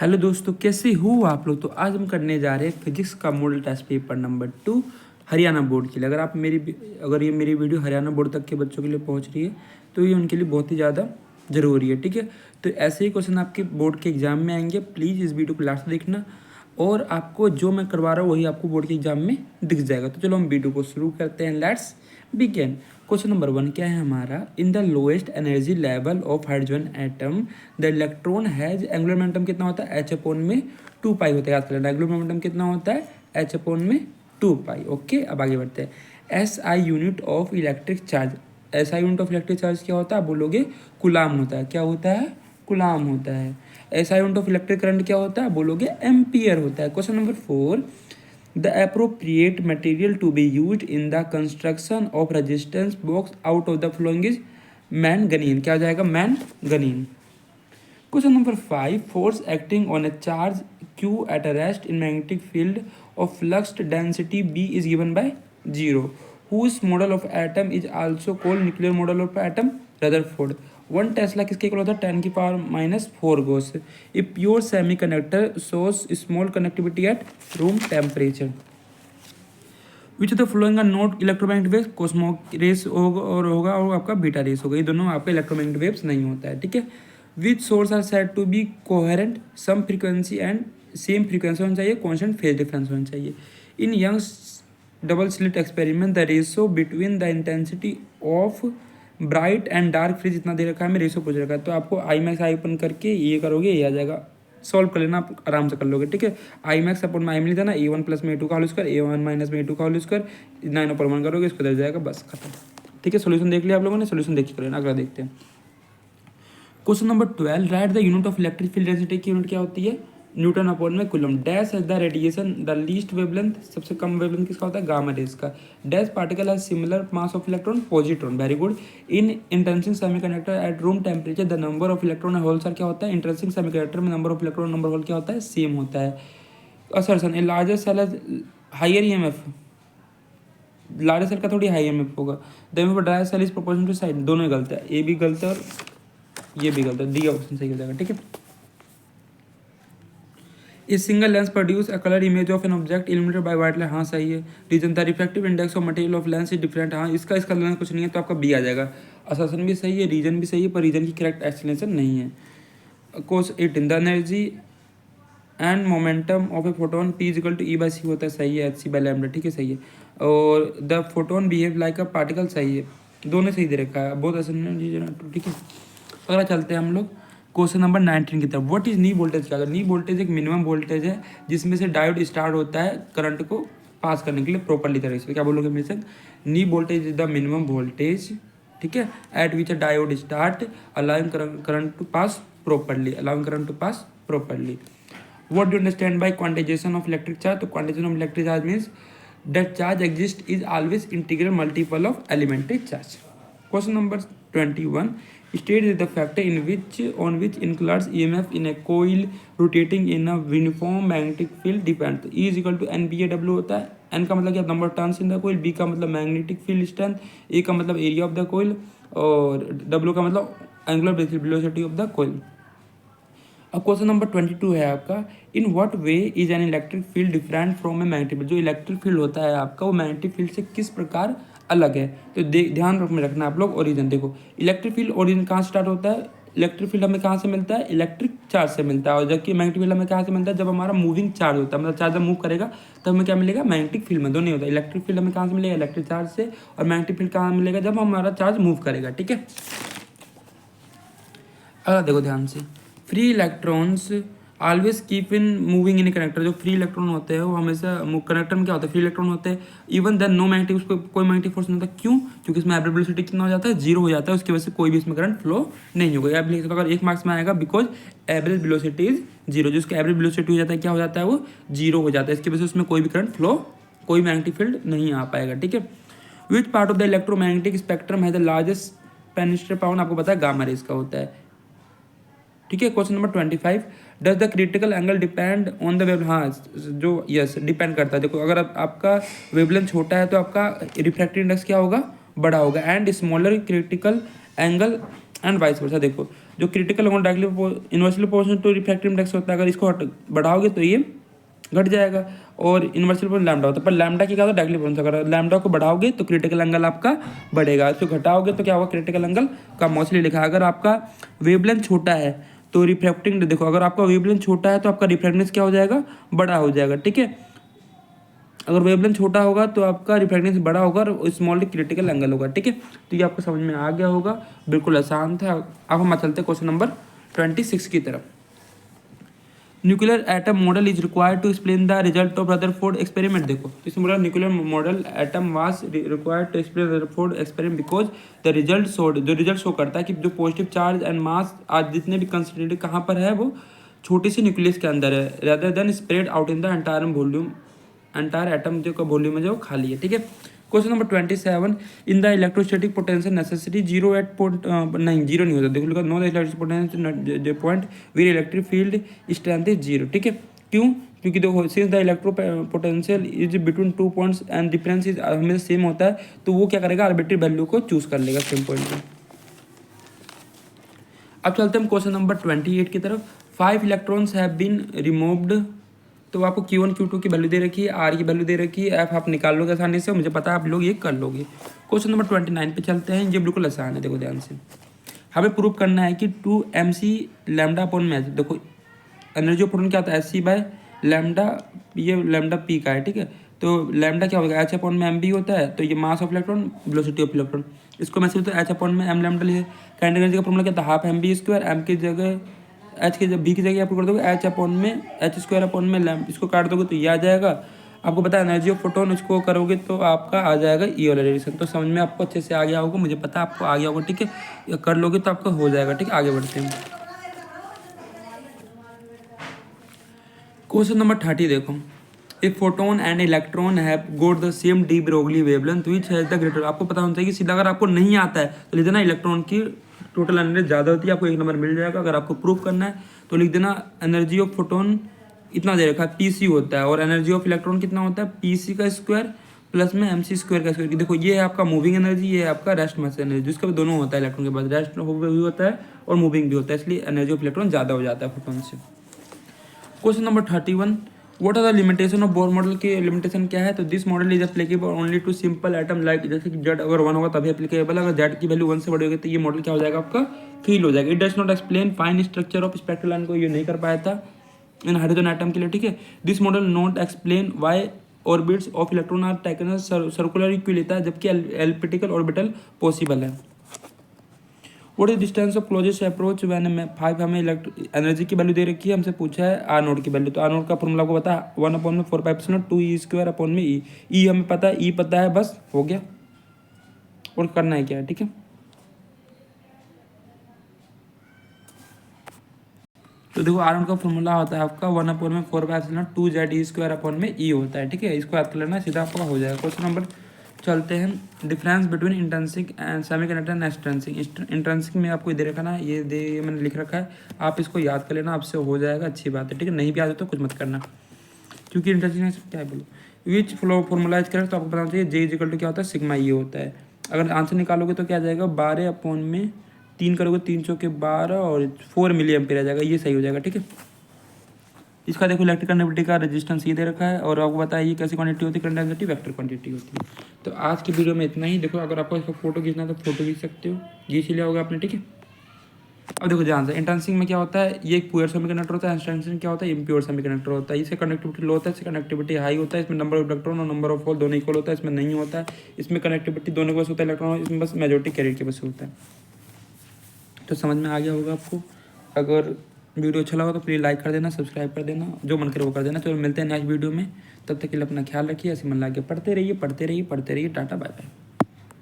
Hello दोस्तों, कैसे हो आप लोग। तो आज हम करने जा रहे हैं फिजिक्स का model test paper number 2 Haryana board के लिए। अगर ये मेरी वीडियो हरियाणा बोर्ड तक के बच्चों के लिए पहुंच रही है तो ये उनके लिए बहुत ही ज़्यादा ज़रूरी है। ठीक है, तो ऐसे ही क्वेश्चन आपके बोर्ड के एग्जाम में आएंगे। प्लीज़ इस वीडियो को लास्ट देखना और आपको जो मैं करवा रहा हूँ वही आपको बोर्ड के एग्जाम में दिख जाएगा। तो चलो हम वीडियो को शुरू करते हैं। Let's begin. क्वेश्चन नंबर 1 क्या है हमारा। In the lowest energy level of hydrogen atom the electron has angular momentum कितना होता है, एच अपॉन में 2 पाई होता है। याद कर लेना, एंगुलर मोमेंटम कितना होता है, एच अपॉन में 2 पाई। ओके, अब आगे बढ़ते हैं। S I unit of electric charge. S I unit of electric charge क्या होता है, आप बोलोगे कुलाम होता है। क्या होता है, कुलाम होता है। S I unit of electric current क्या होता है, बोलोगे एम्पियर होता है। Question number 4 the appropriate material to be used in the construction of resistance box out of the following is manganese। क्या हो जाएगा, manganese। Question number 5 force acting on a charge q at a rest in magnetic field of flux density b is given by 0 whose model of atom is also called nuclear model of atom, Rutherford। 1 tesla किसके equal होता है, 10 की power -4 gauss. A pure semiconductor shows small connectivity at room temperature. Which of the following are not electromagnetic waves, cosmo rays होगा और आपका beta race होगा। ये दोनों आपका इलेक्ट्रोमैग्नेटिक वेव्स नहीं होता है। ठीक है, which source are said to be coherent, same frequency and same frequency होना चाहिए, कॉन्स्टेंट फेज डिफरेंस होना चाहिए। In Young's double slit experiment the ratio between the intensity of bright and dark fringe इतना दे रखा है, मैं रेशो पूछ रखा है। तो आपको आई मैक्स आई ओपन करके ये करोगे, ये आ जाएगा, सॉल्व कर लेना, आप आराम से कर लोगे। ठीक है, आई मैक्स अपन में आई मिल जाना, ए1 प्लस में ए2 का होल स्क्वायर, ए1 माइनस में ए2 का होल स्क्वायर, 9 ऊपर 1 करोगे, इसको दे जाएगा, बस खत्म। ठीक है, सोल्यूशन देख लिया आप लोगों ने, सोल्यूशन देख के कर लेना। अगला देखते हैं question number 12 right the unit of electric field density की यूनिट क्या होती है, न्यूटन अपॉन में coulomb. Dash has the radiation the least wavelength, सबसे कम वेवलेंथ किसका होता है, गामा रेज का। Dash particle has similar mass of electron, positron. Very good. In intrinsic semiconductor eight room temperature the number of electron hole sir क्या होता है, intrinsic semiconductor में number of electron number hole क्या होता है, same होता है। Assertion a larger cell has higher EMF, larger cell का थोड़ी हाई ईएमएफ होगा। The dry cell is proportional to size, दोनों गलत है, ए भी गलत है और ये भी गलत है, डी ऑप्शन सही हो जाएगा। ठीक है, इस single lens produce a colour image of an object illuminated by white light, हाँ सही है। Reason the refractive index of material of lens is different, हाँ इसका लेंस कुछ नहीं है तो आपका बी आ जाएगा। असर्शन भी सही है, रीजन भी सही है, पर रीजन की करेक्ट एक्सप्लेनेशन नहीं है। Course 18 the energy and momentum of a photon p is equal to E by c होता है, सही है, एच सी बाई लैम्डा। ठीक है, सही है। और the photon behave like a particle, सही है, दोनों सही दे रखा है, बहुत असर। ठीक है, अगला चलते हैं हम लोग क्वेश्चन नंबर 19 की तरफ। व्हाट इज नी वोल्टेज, क्या नी वोल्टेज एक मिनिमम वोल्टेज है जिसमें से डायोड स्टार्ट होता है करंट को पास करने के लिए प्रॉपरली तरह से। क्या बोलोगे मेरे से, knee voltage is the minimum voltage, ठीक है, at which a diode start allowing current to pass properly, allowing current to pass properly. What do understand by quantisation of electric charge, तो quantisation of electric charge means that charge exist is always integral multiple of elementary charge. Question number 21 state the factor on which includes EMF in a coil rotating in a uniform magnetic field depends। E is equal to NBAW होता है। N का मतलब क्या, number of turns in the coil, B का मतलब magnetic field strength, A का मतलब area of the coil और W का मतलब angular velocity of the coil। अब क्वेश्चन नंबर 22 है आपका, in what way is an electric field different from a magnetic field. जो इलेक्ट्रिक फील्ड होता है आपका वो मैग्नेटिक फील्ड से किस प्रकार अलग है। तो ध्यान में रखना आप लोग। ओरिजिन देखो, इलेक्ट्रिक फील्ड ओरिजिन कहाँ स्टार्ट होता है, इलेक्ट्रिक फील्ड हमें कहाँ से मिलता है, इलेक्ट्रिक चार्ज से मिलता है। और जबकि मैग्नेटिक फील्ड हमें कहाँ से मिलता है, जब हमारा मूविंग चार्ज होता है, मतलब चार्ज जब मूव करेगा तब हमें क्या मिलेगा, मैग्नेटिक फील्ड में। दोनों नहीं होता, इलेक्ट्रिक फील्ड हमें कहाँ से मिलेगा, इलेक्ट्रिक चार्ज से, और मैग्नेटिक फील्ड कहाँ मिलेगा, जब हमारा चार्ज मूव करेगा। ठीक है, अगला देखो ध्यान से, free electrons always keep in moving in connector. जो फ्री इलेक्ट्रॉन होते हैं वो हमेशा कनेक्टर में क्या होता है, फ्री इलेक्ट्रॉन होते हैं। इवन देन नो मैग्नेटिक, उसको कोई मैग्नेटिक फोर्स नहीं होता। क्यों, क्योंकि इसमें एवरेज वेलोसिटी कितना हो जाता है, 0 हो जाता है। उसकी वजह से कोई भी इसमें करंट फ्लो नहीं होगा। आप लिख सकते हो अगर 1 मार्क्स में आएगा, बिकॉज एवरेज वेलोसिटी इज 0। जिसका एवरेज वेलोसिटी हो जाता है क्या हो जाता है, वो 0 हो जाता है। इसकी वजह से उसमें कोई भी करंट फ्लो, कोई मैग्नेटिक फील्ड नहीं आ पाएगा। ठीक है, which part of the electromagnetic spectrum है द लार्जेस्ट पेनिट्रेटिंग पावर, आपको पता है गामा रेज का होता है। ठीक है, question number 25 does the critical angle depend on the wave, हाँ जो यस डिपेंड करता है। देखो अगर आपका वेवलेंथ छोटा है तो आपका रिफ्रैक्टिव इंडेक्स क्या होगा, बड़ा होगा, and smaller critical angle and vice versa. देखो जो critical angle directly inversely proportional to refractive index होता है, अगर इसको बढ़ाओगे तो ये घट जाएगा, और इन्वर्सली प्रोपोर्शनल लैम्डा होता है। पर लैम्डा की क्या होता है, डायरेक्टली प्रोपोर्शनल। अगर लैम्डा को बढ़ाओगे तो क्रिटिकल एंगल आपका बढ़ेगा, इसको घटाओगे तो क्या होगा, क्रिटिकल एंगल कम। मोस्टली लिखा है अगर आपका वेवलेंथ छोटा है तो रिफ्रैक्टिंग, देखो अगर आपका वेवलेंथ छोटा है तो आपका रिफ्रैक्टेंस क्या हो जाएगा, बड़ा हो जाएगा, ठीक है। अगर वेवलेंथ छोटा होगा तो आपका रिफ्रैक्टेंस बड़ा होगा और स्मॉल क्रिटिकल एंगल होगा, ठीक है। तो ये आपको समझ में आ गया होगा, बिल्कुल आसान था। अब हम चलते हैं क्वेश्चन नंबर 26 की तरफ। Nuclear atom model is required to explain the result of Rutherford experiment. देखो इसमें बोला nuclear model atom was required to explain Rutherford experiment because the result showed, जो रिजल्ट शो करता है कि जो पॉजिटिव चार्ज एंड मास आज जितने भी कंसंट्रेटेड कहाँ पर है, वो छोटी सी न्यूक्लियस के अंदर है, rather than spread out in the entire volume, entire atom जो का वॉल्यूम है जो खाली है, ठीक है। Question number 27, in the electrostatic potential necessary zero at point, नहीं जीरो नहीं होता, देखो लिखा no the electric potential point where electric field strength is zero, ठीक है। क्यों, क्योंकि देखो since the electro potential is between 2 points and difference is हमेशा सेम होता है, तो वो क्या करेगा, आर्बिट्री वैल्यू को चूज कर लेगा सेम पॉइंट पे। अब चलते हैं क्वेश्चन नंबर 28 की तरफ। 5 इलेक्ट्रॉन्स हैव बीन रिमूव्ड, तो आपको Q1 Q2 की वैल्यू दे रखी है, R की वैल्यू दे रखी है, F आप निकाल लोगे आसानी से, मुझे पता है आप लोग ये कर लोगे। क्वेश्चन नंबर 29 पे चलते हैं, ये बिल्कुल आसान है, देखो ध्यान से। हमें प्रूव करना है कि 2mc लैम्डा अपॉन में, देखो एनर्जी ऑफ प्रोटॉन क्या होता है, एच बाय लैम्डा, ये लैम्डा पी का है, ठीक है। तो लैम्डा क्या होगा, एच अपॉन में एम बी होता है, तो ये mass of electron, velocity of electron, इसको मैं सिर्फ एच अपॉन में एम लैम्डा लिखे। काइनेटिक एनर्जी का फॉर्मूला क्या था, half M B square, M की जगह एच की बी की जगह आपको कर दोगे एच अपॉन में एच स्क्वायर अपॉन में लैम्डा, इसको काट दोगे तो ये आ जाएगा। आपको पता है एनर्जी ऑफ फोटोन, इसको करोगे तो आपका आ जाएगा ई वाला रेडिएशन। तो समझ में आपको अच्छे से आ गया होगा, मुझे पता है आपको आ गया होगा, ठीक है। कर लोगे तो आपका हो जाएगा, ठीक है। आगे बढ़ते हैं, क्वेश्चन नंबर 30 देखो। If photon and electron have got the same de Broglie wavelength which has the greater, आपको पता होना चाहिए कि सीधा अगर आपको नहीं आता है तो लिख देना इलेक्ट्रॉन की टोटल एनर्जी ज़्यादा होती है, आपको 1 नंबर मिल जाएगा। अगर आपको प्रूव करना है तो लिख देना एनर्जी ऑफ फोटोन इतना दे रखा है, पीसी होता है, और एनर्जी ऑफ इलेक्ट्रॉन कितना होता है, पीसी का स्क्वायर प्लस में एमसी स्क्वायर का स्क्वायर। देखो ये है आपका मूविंग एनर्जी, ये है आपका रेस्ट मास एनर्जी, जिसका दोनों होता है इलेक्ट्रॉन के पास, रेस्ट भी होता है और मूविंग भी होता है, इसलिए एनर्जी ऑफ इलेक्ट्रॉन ज़्यादा हो जाता है फोटोन से। Question number 31, what are the limitation of Bohr model की लिमिटेशन क्या है, तो this model is applicable only to simple atom like, जैसे कि जेड अगर 1 होगा तभी एप्लीकेबल, अगर जेड की वैल्यू 1 से बड़ी होगी तो ये मॉडल क्या हो जाएगा, आपका फील हो जाएगा। It does not explain fine structure of spectral line, को ये नहीं कर पाया था इन हाइड्रोजन एटम के लिए, ठीक है। This model not explain why orbits of electron are taken circular क्यों लेता है जबकि एलिप्टिकल ऑर्बिटल पॉसिबल है। What is distance of closest approach when 5 हमें एनर्जी की वैल्यू दे रखी है, हमसे पूछा है आर नोट की वैल्यू, तो आर नोट का फॉर्मूला को पता है 1 अपॉन में 4π/2 ई स्क्वायर अपॉन में ई, ई हमें पता है, ई पता है, बस हो गया, और करना है क्या है, ठीक है। तो देखो आर नोट का फॉर्मूला होता है आपका 1 अपॉन में 4π/2 जेड ई स्क्वायर अपॉन में ई होता है, ठीक है। इसको याद कर लेना, सीधा आपका हो जाएगा। क्वेश्चन नंबर चलते हैं, difference between intrinsic and semiconductor and extrinsic. Intrinsic में आपको दे रखा ना, ये मैंने लिख रखा है, आप इसको याद कर लेना, आपसे हो जाएगा, अच्छी बात है, ठीक है। नहीं भी याद हो तो कुछ मत करना, क्योंकि इंट्रिंसिक क्या है बोलो, विच फ्लो फॉर्मूला इज करेक्ट, तो आपको बताना चाहिए जे इज इक्वल टू क्या होता है, सिग्मा ई होता है। अगर आंसर निकालोगे तो क्या आ जाएगा, 12 अपॉन में 3 करोगे, 3 चौके 12 और 4 मिली एम्पीयर आ जाएगा, ये सही हो जाएगा, ठीक है। इसका देखो इलेक्ट्रिक कंडक्टिविटी का रेजिस्टेंस ये दे रखा है, और आपको बताया ये कैसी क्वांटिटी होती है, कंडक्टिविटी डेंसिटी वेक्टर क्वांटिटी होती है। तो आज की वीडियो में इतना ही। देखो अगर आपको इसका फोटो खींचना है तो फोटो खींच सकते हो, खींच लिया होगा आपने, ठीक है। अब देखो ध्यान से, इंट्रिंसिक में क्या होता है, ये एक प्योर सेमीकंडक्टर होता है, एक्सट्रिंसिक क्या होता है, इम्प्योर सेमीकंडक्टर होता है। इससे कंडक्टिविटी लो होता है, इससे कनेक्टिविटी हाई होता है, इसमें नंबर ऑफ इलेक्ट्रॉन और नंबर ऑफ होल दोनों इक्वल होता है, इसमें नहीं होता है। इसमें कनेक्टिविटी दोनों के बस होता है इलेक्ट्रॉन, इसमें बस मेजॉरिटी कैरियर के बस होता है। तो समझ में आ गया होगा आपको। अगर वीडियो अच्छा लगा तो प्लीज़ लाइक कर देना, सब्सक्राइब कर देना, जो मन करे वो कर देना। चलो मिलते हैं नेक्स्ट वीडियो में, तब तक के लिए अपना ख्याल रखिए, ऐसे मन लगा के पढ़ते रहिए, टाटा बाय बाय।